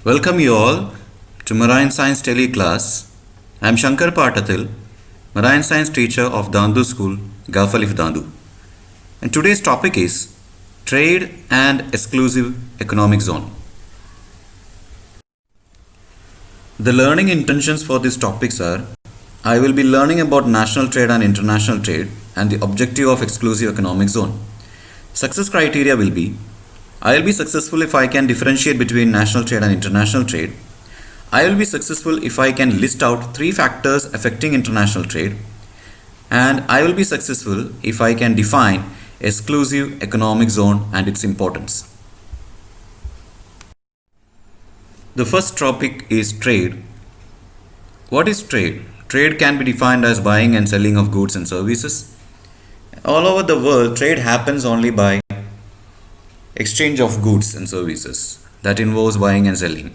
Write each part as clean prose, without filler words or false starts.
Welcome you all to Marine Science Telikilaas. I am Shankar Patathil, Marine Science teacher of Dandu School, Gulf Alif Dandu. And today's topic is Trade and Exclusive Economic Zone. The learning intentions for these topics are I will be learning about national trade and international trade and the objective of exclusive economic zone. Success criteria will be I will be successful if I can differentiate between national trade and international trade. I will be successful if I can list out three factors affecting international trade. And I will be successful if I can define exclusive economic zone and its importance. The first topic is trade. What is trade? Trade can be defined as buying and selling of goods and services. All over the world, trade happens only by exchange of goods and services that involves buying and selling.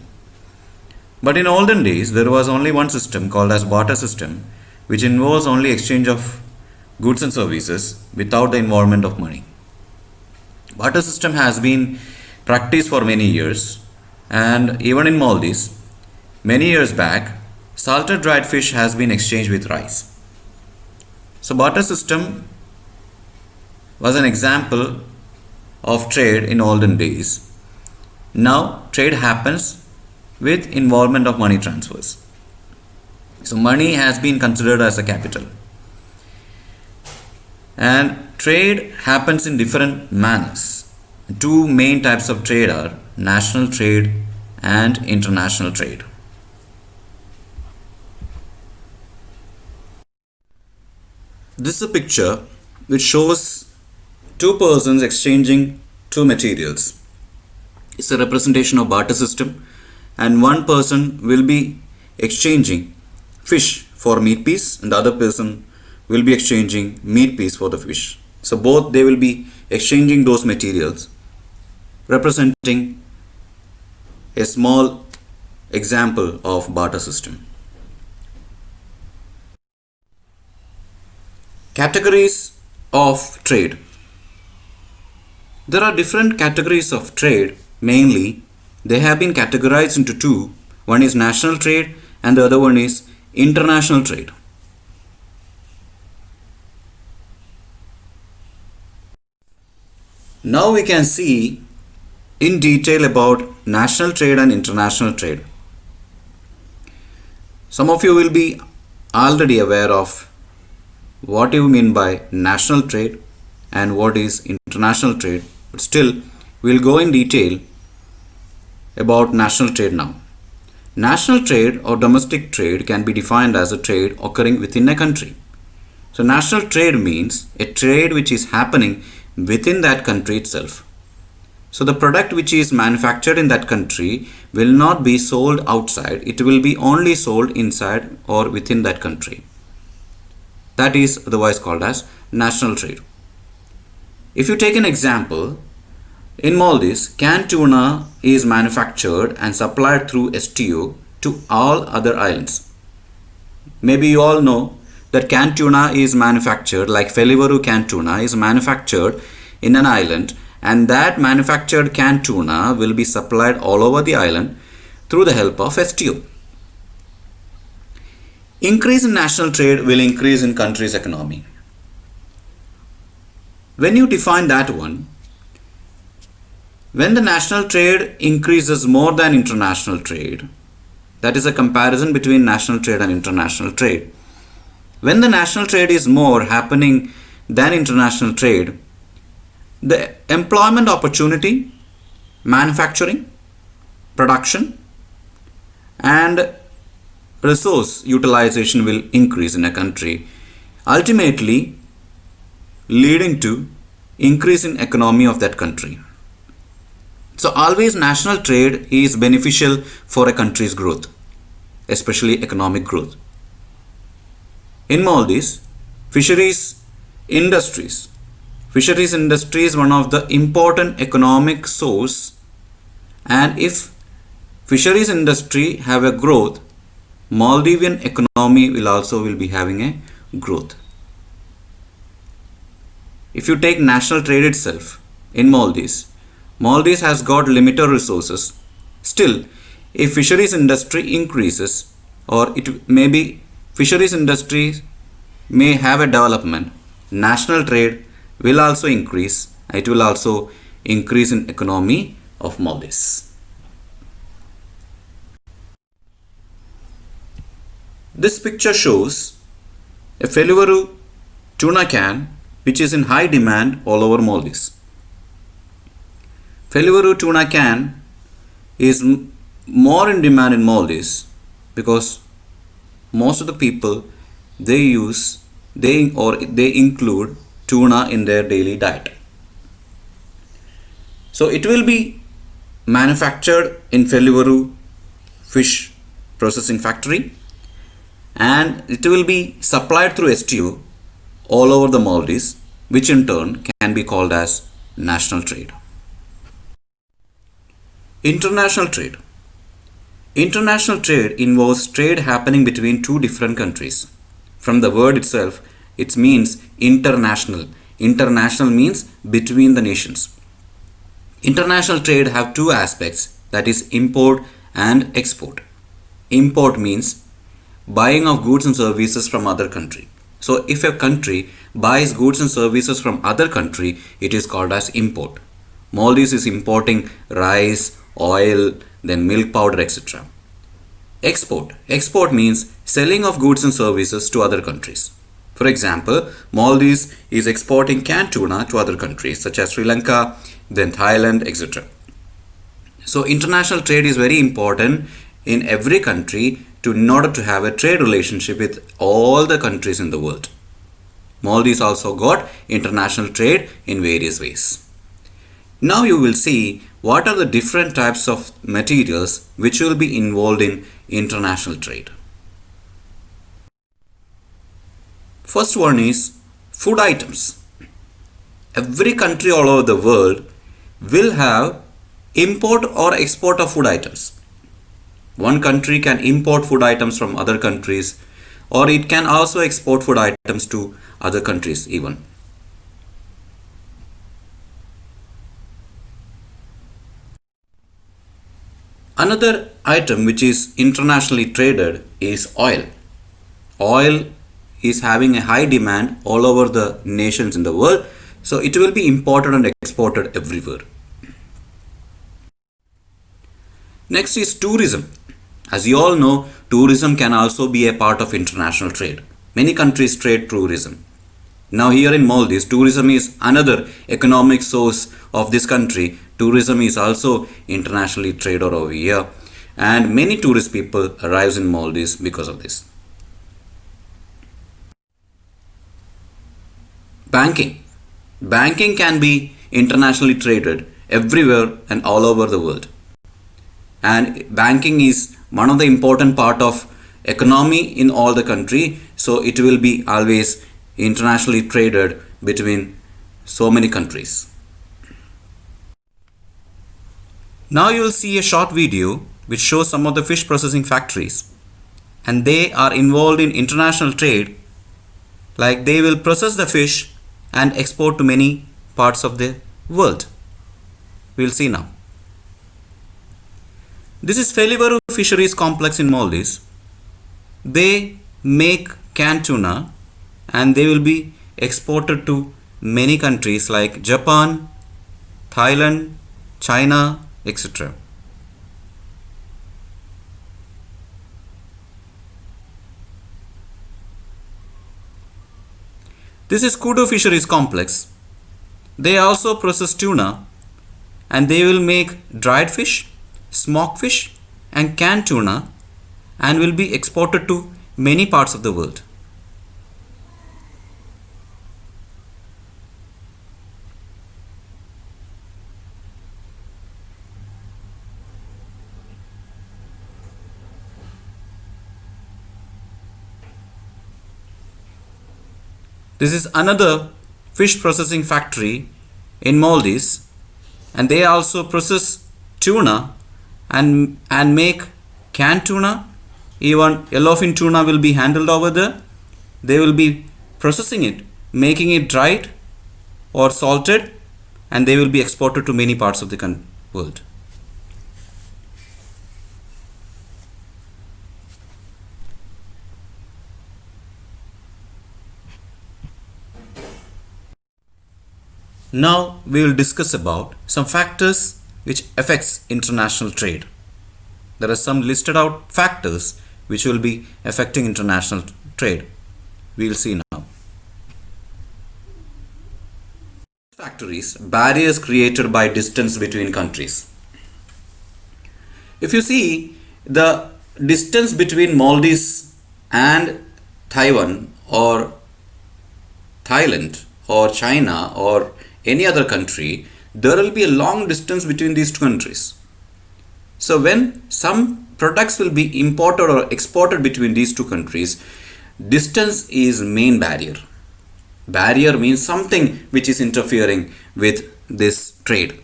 But in olden days, there was only one system called as barter system, which involves only exchange of goods and services without the involvement of money. Barter system has been practiced for many years, and even in Maldives, many years back, salted dried fish has been exchanged with rice. So barter system was an example of trade in olden days. Now trade happens with involvement of money transfers. So money has been considered as a capital. And trade happens in different manners. Two main types of trade are national trade and international trade. This is a picture which shows two persons exchanging two materials. It's a representation of barter system, and one person will be exchanging fish for meat piece and the other person will be exchanging meat piece for the fish. So both they will be exchanging those materials, representing a small example of barter system. Categories of trade. There are different categories of trade. Mainly, they have been categorized into two. One is national trade and the other one is international trade. Now we can see in detail about national trade and international trade. Some of you will be already aware of what you mean by national trade and what is international trade, but still we'll go in detail about national trade now. National trade or domestic trade can be defined as a trade occurring within a country. So national trade means a trade which is happening within that country itself. So the product which is manufactured in that country will not be sold outside, it will be only sold inside or within that country. That is otherwise called as national trade. If you take an example, in Maldives, canned tuna is manufactured and supplied through STO to all other islands. Maybe you all know that canned tuna is manufactured, like Felivaru canned tuna is manufactured in an island, and that manufactured canned tuna will be supplied all over the island through the help of STO. Increase in national trade will increase in country's economy. When you define that one, when the national trade increases more than international trade, that is a comparison between national trade and international trade. When the national trade is more happening than international trade, the employment opportunity, manufacturing, production, and resource utilization will increase in a country, ultimately leading to increase in economy of that country. So always national trade is beneficial for a country's growth, especially economic growth. In Maldives, fisheries industry is one of the important economic source, and if fisheries industry have a growth, Maldivian economy will be having a growth. If you take national trade itself in Maldives, Maldives has got limited resources. Still, if fisheries industry increases, or it may be fisheries industry may have a development, national trade will also increase. It will also increase in economy of Maldives. This picture shows a Felivaru tuna can which is in high demand all over Maldives. Felivaru tuna can is more in demand in Maldives because most of the people they include tuna in their daily diet. So it will be manufactured in Felivaru fish processing factory, and it will be supplied through STO all over the Maldives, which in turn can be called as national trade. International trade. International trade involves trade happening between two different countries. From the word itself, it means international. International means between the nations. International trade have two aspects, that is import and export. Import means buying of goods and services from other country. So if a country buys goods and services from other country, it is called as import. Maldives is importing rice, oil, then milk powder, etc. Export. Export means selling of goods and services to other countries. For example, Maldives is exporting canned tuna to other countries such as Sri Lanka, then Thailand, etc. So international trade is very important in every country in order to have a trade relationship with all the countries in the world. Maldives also got international trade in various ways. Now you will see what are the different types of materials which will be involved in international trade. First one is food items. Every country all over the world will have import or export of food items. One country can import food items from other countries, or it can also export food items to other countries even. Another item which is internationally traded is oil. Oil is having a high demand all over the nations in the world, so it will be imported and exported everywhere. Next is tourism. As you all know, tourism can also be a part of international trade. Many countries trade tourism. Now here in Maldives, tourism is another economic source of this country. Tourism is also internationally traded over here, and many tourist people arrive in Maldives because of this. Banking. Banking can be internationally traded everywhere and all over the world. And banking is one of the important part of economy in all the country, so it will be always internationally traded between so many countries. Now you will see a short video which shows some of the fish processing factories, and they are involved in international trade, like they will process the fish and export to many parts of the world. We will see now. This is Felivaru Fisheries Complex in Maldives. They make canned tuna and they will be exported to many countries like Japan, Thailand, China, etc. This is Kudu Fisheries Complex. They also process tuna and they will make dried fish, smoked fish and canned tuna and will be exported to many parts of the world. This is another fish processing factory in Maldives, and they also process tuna and make canned tuna. Even yellowfin tuna will be handled over there. They will be processing it, making it dried or salted, and they will be exported to many parts of the world. Now we will discuss about some factors which affects international trade. There are some listed out factors which will be affecting international trade. We will see now. Factor is barriers created by distance between countries. If you see the distance between Maldives and Taiwan or Thailand or China or any other country, there will be a long distance between these two countries. So when some products will be imported or exported between these two countries, distance is main barrier. Barrier means something which is interfering with this trade.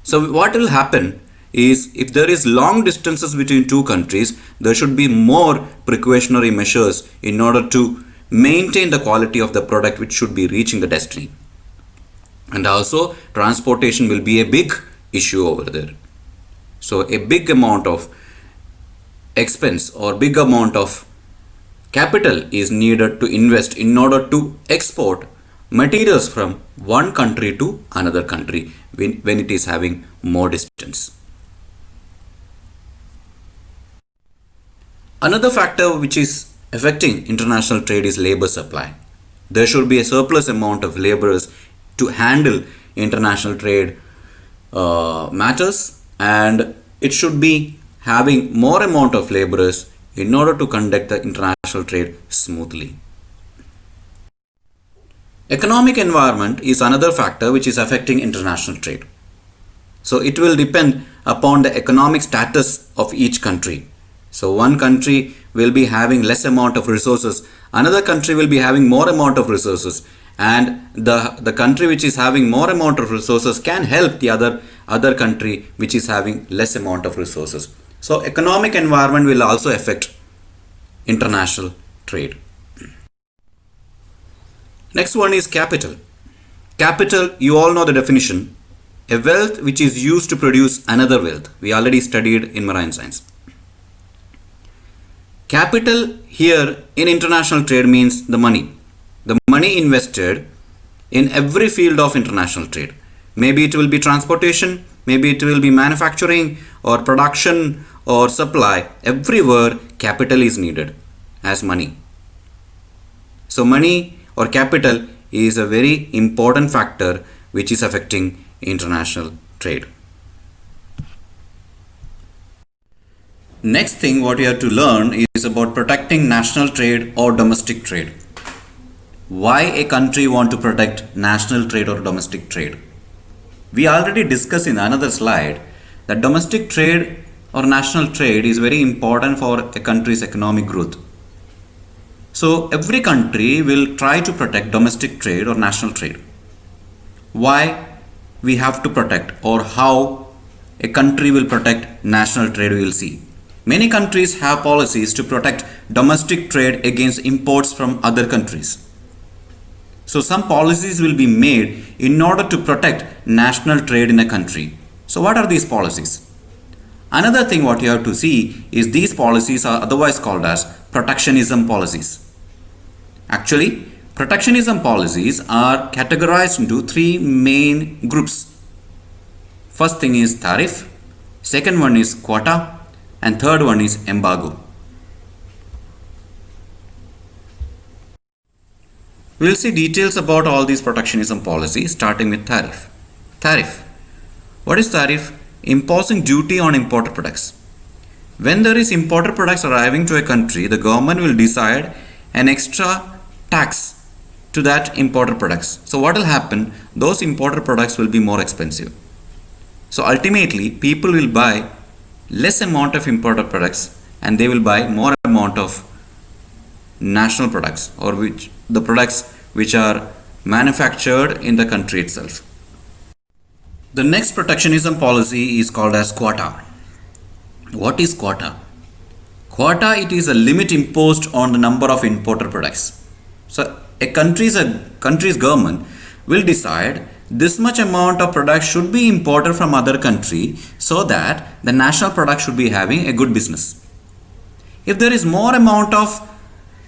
So what will happen is, if there is long distances between two countries, there should be more precautionary measures in order to maintain the quality of the product which should be reaching the destiny. And also transportation will be a big issue over there. So a big amount of expense or big amount of capital is needed to invest in order to export materials from one country to another country when it is having more distance. Another factor which is affecting international trade is labor supply. There should be a surplus amount of laborers to handle international trade matters, and it should be having more amount of laborers in order to conduct the international trade smoothly. Economic environment is another factor which is affecting international trade. So it will depend upon the economic status of each country. So one country will be having less amount of resources, another country will be having more amount of resources, and the country which is having more amount of resources can help the other country which is having less amount of resources. So economic environment will also affect international trade. Next one is capital. Capital, you all know the definition. A wealth which is used to produce another wealth. We already studied in marine science. Capital here in international trade means the money. The money invested in every field of international trade. Maybe it will be transportation, maybe it will be manufacturing or production or supply. Everywhere capital is needed as money. So money or capital is a very important factor which is affecting international trade. Next thing what you have to learn is about protecting national trade or domestic trade. Why a country want to protect national trade or domestic trade? We already discussed in another slide that domestic trade or national trade is very important for a country's economic growth. So every country will try to protect domestic trade or national trade. Why we have to protect, or how a country will protect national trade, we will see. Many countries have policies to protect domestic trade against imports from other countries. So some policies will be made in order to protect national trade in a country. So what are these policies? Another thing what you have to see is these policies are otherwise called as protectionism policies. Actually, protectionism policies are categorized into three main groups. First thing is tariff, second one is quota, and third one is embargo. We will see details about all these protectionism policies, starting with tariff. Tariff. What is tariff? Imposing duty on imported products. When there is imported products arriving to a country, the government will decide an extra tax to that imported products. So what will happen? Those imported products will be more expensive. So ultimately, people will buy less amount of imported products and they will buy more amount of national products, or the products which are manufactured in the country itself. The next protectionism policy is called as quota. What is quota? Quota, it is a limit imposed on the number of imported products. So a country's government will decide this much amount of product should be imported from other country so that the national product should be having a good business. If there is more amount of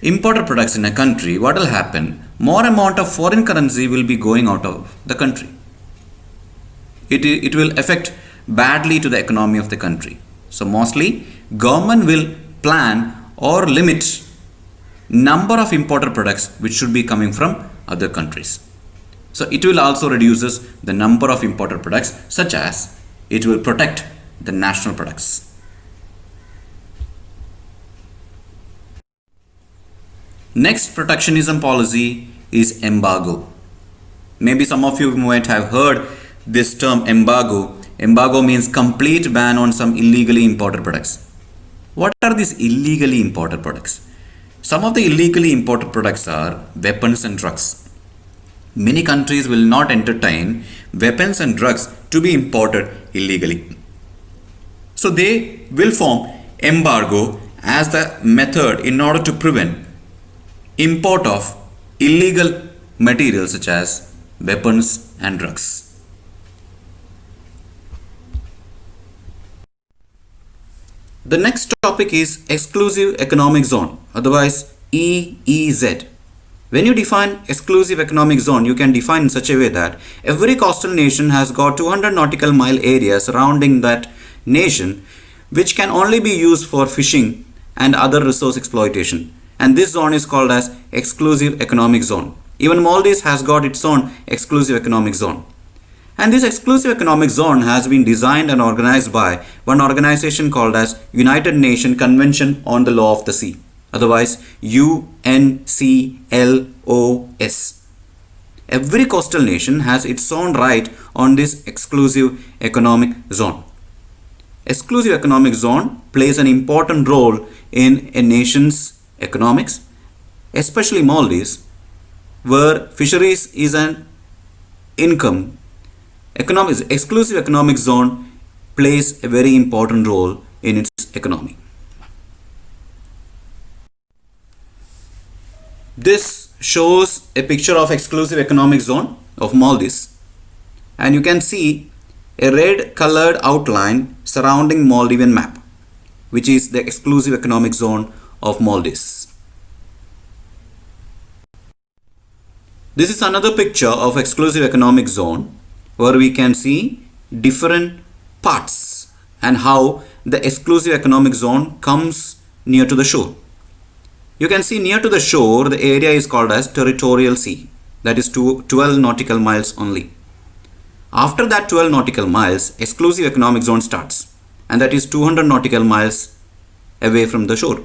imported products in a country, what will happen? more amount of foreign currency will be going out of the country. It will affect badly to the economy of the country. So mostly government will plan or limit number of imported products which should be coming from other countries. So it will also reduces the number of imported products, such as it will protect the national products. Next protectionism policy is embargo. Maybe some of you might have heard this term embargo. Embargo means complete ban on some illegally imported products. What are these illegally imported products? Some of the illegally imported products are weapons and drugs. Many countries will not entertain weapons and drugs to be imported illegally. So they will form embargo as the method in order to prevent import of illegal materials such as weapons and drugs. The next topic is exclusive economic zone, otherwise EEZ. When you define exclusive economic zone, you can define in such a way that every coastal nation has got 200 nautical mile area surrounding that nation, which can only be used for fishing and other resource exploitation. And this zone is called as exclusive economic zone. Even Maldives has got its own exclusive economic zone. And this exclusive economic zone has been designed and organized by one organization called as United Nations Convention on the Law of the Sea, otherwise UNCLOS. Every coastal nation has its own right on this exclusive economic zone. Exclusive economic zone plays an important role in a nation's economics, especially Maldives, where fisheries is an income. Exclusive economic zone plays a very important role in its economy. This shows a picture of exclusive economic zone of Maldives, and you can see a red colored outline surrounding Maldivian map, which is the exclusive economic zone of Maldives. This is another picture of exclusive economic zone where we can see different parts and how the exclusive economic zone comes near to the shore. You can see near to the shore, the area is called as territorial sea, that is 12 nautical miles only. After that 12 nautical miles, exclusive economic zone starts, and that is 200 nautical miles away from the shore.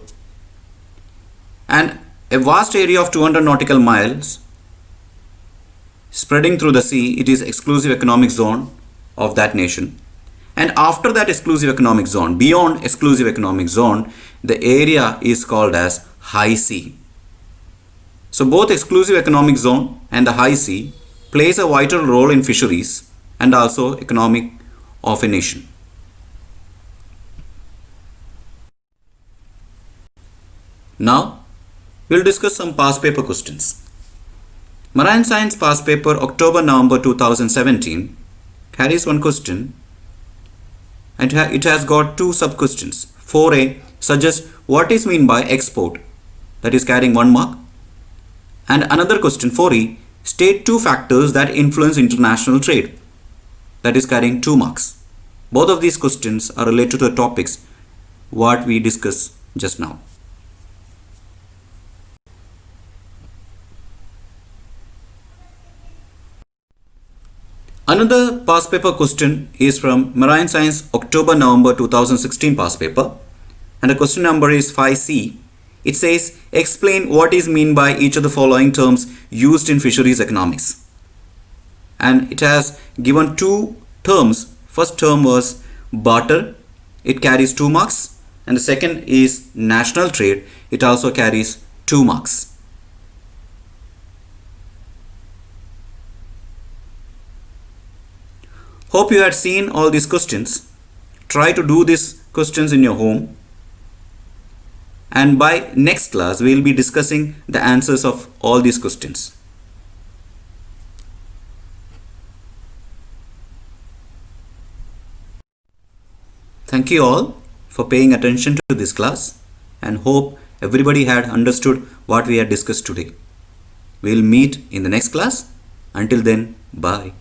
And a vast area of 200 nautical miles spreading through the sea, it is exclusive economic zone of that nation. And after that exclusive economic zone, beyond exclusive economic zone, the area is called as high sea. So both exclusive economic zone and the high sea plays a vital role in fisheries and also economic of a nation. Now we'll discuss some past paper questions. Marine Science past paper October-November 2017 carries one question, and it has got two sub questions. 4A suggests what is meant by export, that is carrying 1 mark, and another question 4E state two factors that influence international trade, that is carrying 2 marks. Both of these questions are related to the topics what we discussed just now. Another past paper question is from Marine Science October-November 2016 past paper, and the question number is 5C. It says explain what is meant by each of the following terms used in fisheries economics. And it has given two terms. First term was barter, it carries 2 marks, and the second is national trade, it also carries 2 marks. Hope you had seen all these questions. Try to do these questions in your home, and by next class we will be discussing the answers of all these questions. Thank you all for paying attention to this class, and hope everybody had understood what we had discussed today. We'll meet in the next class. Until then, bye.